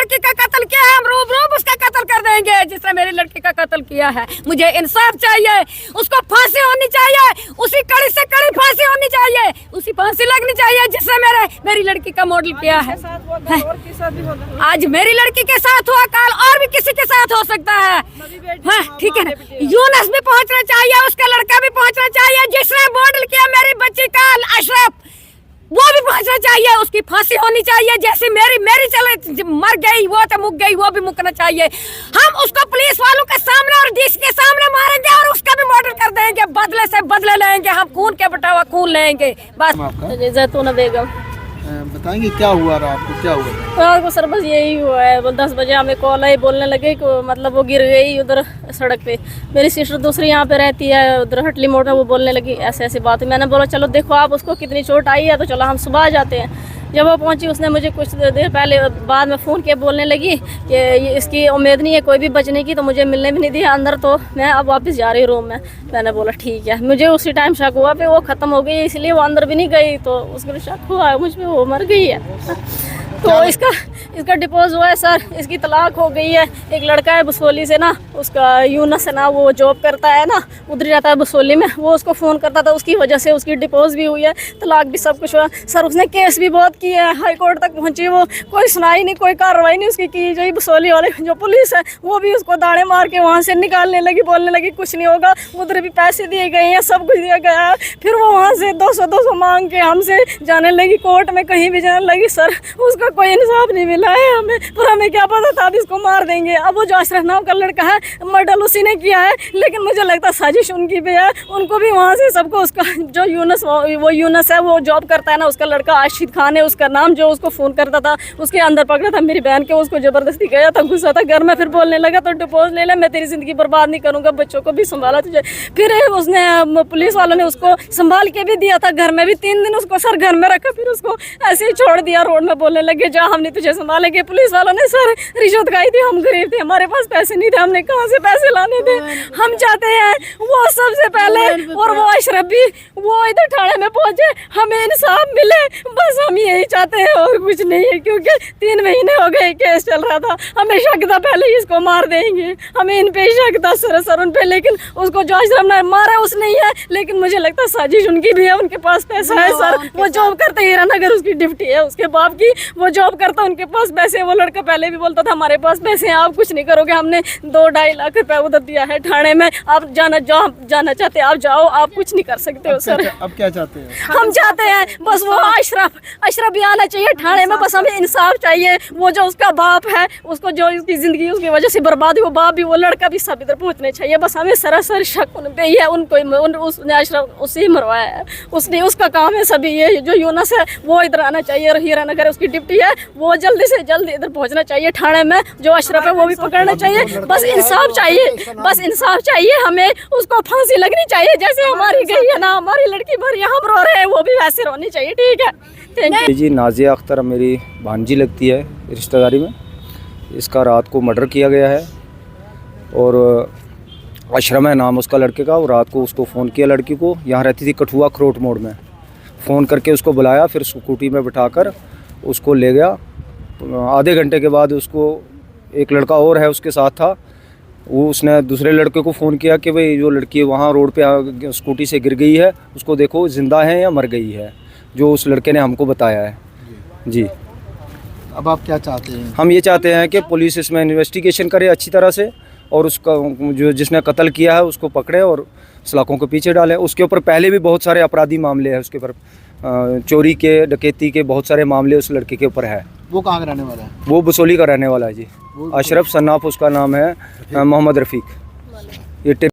लड़की का कत्ल किया है, हम रूब रूब उसका कत्ल कर देंगे जिसने मेरी लड़की का कत्ल किया है। मुझे इंसाफ चाहिए, उसको फांसी होनी चाहिए, उसी कड़ी से कड़ी फांसी होनी चाहिए, उसी फांसी लगनी चाहिए जिसने मेरी लड़की का मॉडल किया है। आज मेरी लड़की के साथ हुआ, कल और भी किसी के साथ हो सकता है। हाँ ठीक है ना, यूनस भी पहुंचना चाहिए, उसका लड़का भी पहुंचना चाहिए, जिसने मॉडल किया मेरी बच्ची का अशरफ, वो भी पहुंचना चाहिए, उसकी फांसी होनी चाहिए। जैसे मेरी चले मर गई वो तो मुक गई, वो भी मुकना चाहिए। हम उसको पुलिस वालों के सामने और देश के सामने मारेंगे और उसका भी मर्डर कर देंगे, बदले से बदले लेंगे, हम खून के बटावा खून लेंगे बस। जैतूना बेगम। बताएंगे क्या हुआ रहा आपको, क्या हुआ रात को सर बस यही हुआ है, 10 बजे हमें कॉल आई, बोलने लगे कि मतलब वो गिर गई उधर सड़क पे। मेरी सिस्टर दूसरी यहाँ पे रहती है उधर हटली मोड़ में, वो बोलने लगी ऐसे ऐसी बात। मैंने बोला चलो देखो आप उसको कितनी चोट आई है, तो चलो हम सुबह जाते हैं। जब वो पहुंची उसने मुझे कुछ देर पहले बाद में फ़ोन किया, बोलने लगी कि ये इसकी उम्मीद नहीं है कोई भी बचने की, तो मुझे मिलने भी नहीं दिया अंदर, तो मैं अब वापस जा रही हूँ रूम में। मैंने बोला ठीक है। मुझे उसी टाइम शक हुआ कि वो ख़त्म हो गई, इसलिए वो अंदर भी नहीं गई, तो उसको शक हुआ मुझ पर वो मर गई है। तो इसका डिपोज हुआ है सर, इसकी तलाक हो गई है। एक लड़का है बसोली से ना, उसका यूनस है ना, वो जॉब करता है ना, उधर जाता है बसोली में, वो उसको फ़ोन करता था, उसकी वजह से उसकी डिपोज भी हुई है, तलाक भी सब कुछ हुआ। सर उसने केस भी बहुत किया है, हाई कोर्ट तक पहुंची, वो कोई सुनाई नहीं, कोई कार्रवाई नहीं उसकी की गई। बसोली वाले जो पुलिस है वो भी उसको दाड़े मार के वहाँ से निकालने लगी, बोलने लगी कुछ नहीं होगा। उधर भी पैसे दिए गए हैं, सब कुछ दिया गया है। फिर वो वहाँ से 200 मांग के हमसे जाने लगी कोर्ट में, कहीं भी जाने लगी। सर उसका कोई इंसाफ नहीं मिला है हमें, पर हमें क्या पता था अब इसको मार देंगे। अब वो जो अशरफ नाम का लड़का है, मर्डर उसी ने किया है, लेकिन मुझे लगता है साजिश उनकी भी है। उनको भी वहाँ से सबको, उसका जो यूनस वो यूनस है, वो जॉब करता है ना, उसका लड़का आशिद खान है उसका नाम, जो उसको फ़ोन करता था, उसके अंदर पकड़ा था मेरी बहन के, उसको ज़बरदस्ती गया था, गुस्सा था घर में, फिर बोलने लगा तो डिपोज ले ले, मैं तेरी ज़िंदगी बर्बाद नहीं करूँगा, बच्चों को भी संभाला तुझे। फिर उसने पुलिस वालों ने उसको संभाल के भी दिया था, घर में भी 3 दिन उसको सर घर में रखा, फिर उसको ऐसे ही छोड़ दिया रोड में, बोलने लगे जा हमने तुझे संभालेंगे। पुलिस वालों ने सर रिश्वत खाई थी, हम गरीब थे, हमारे पास पैसे नहीं थे, हमने कहाँ से पैसे लाने थे। हम चाहते हैं वो सबसे पहले, और वो अशरफ भी वो इधर थाने में पहुंचे, हमें इंसाफ मिले, बस हम यही चाहते हैं और कुछ नहीं है। क्योंकि 3 महीने हो गए केस चल रहा था, हमें शक था पहले इसको मार देंगे, हमें इन पे शक था सर उन पे, लेकिन उसको जो अशरफ ने मारा उसने ही है, लेकिन मुझे लगता है साजिश उनकी भी है, उनके पास पैसा है सर, वो जॉब करते हीरानगर, उसकी ड्यूटी है उसके बाप की, वो जॉब करता, उनके पास पैसे। वो लड़का पहले भी बोलता था हमारे पास पैसे हैं, आप कुछ नहीं करोगे, हमने 2-2.5 लाख रुपए उधर दिया है थाने में, आप जाना चाहते आप जाओ, आप कुछ नहीं कर सकते हो सर। अब क्या चाहते हैं? हम चाहते हैं बस वो अशरफ भी आना चाहिए थाने में, बस हमें इंसाफ चाहिए। वो जो उसका बाप है, उसको जो उसकी ज़िंदगी उसकी वजह से बर्बाद हुई, वो बाप भी वो लड़का भी सब इधर पहुँचने चाहिए। बस हमें सरासर शक उन पे ही है, उसने अशरफ उसे ही मरवाया है, उसने, उसका काम है सभी। ये जो यूनस है वो इधर आना चाहिए, और हीरानगर उसकी ड्यूटी है, वो जल्दी से जल्दी इधर पहुंचना चाहिए थाने में। जो अशरफ है वो भी पकड़ना चाहिए, बस इंसाफ चाहिए, बस इंसाफ चाहिए हमें, उसको फांसी लगनी चाहिए जैसे हमारी गई है ना, हमारी लड़की भर हम रो रहे हैं, वो भी वैसे रोनी चाहिए। ठीक है जी। नाजिया अख्तर मेरी भांजी लगती है रिश्तेदारी में, इसका रात को मर्डर किया गया है, और अशरफ है नाम उसका लड़के का। और रात को उसको फ़ोन किया, लड़की को, यहाँ रहती थी कठुआ खरोट मोड़ में, फ़ोन करके उसको बुलाया, फिर स्कूटी में बिठाकर उसको ले गया। आधे घंटे के बाद उसको एक लड़का और है उसके साथ था, वो उसने दूसरे लड़के को फ़ोन किया कि भाई जो लड़की वहाँ रोड पे स्कूटी से गिर गई है, उसको देखो ज़िंदा है या मर गई है, जो उस लड़के ने हमको बताया है जी। अब आप क्या चाहते हैं? हम ये चाहते हैं कि पुलिस इसमें इन्वेस्टिगेशन करे अच्छी तरह से, और उसका जो जिसने कत्ल किया है उसको पकड़े और सलाखों के पीछे डालें। उसके ऊपर पहले भी बहुत सारे अपराधी मामले हैं, उसके ऊपर चोरी के, डकैती के बहुत सारे मामले उस लड़के के ऊपर है। वो कहाँ का रहने वाला है? वो बसोली का रहने वाला है जी। अशरफ सन्नाफ उसका नाम है, मोहम्मद रफ़ीक। ये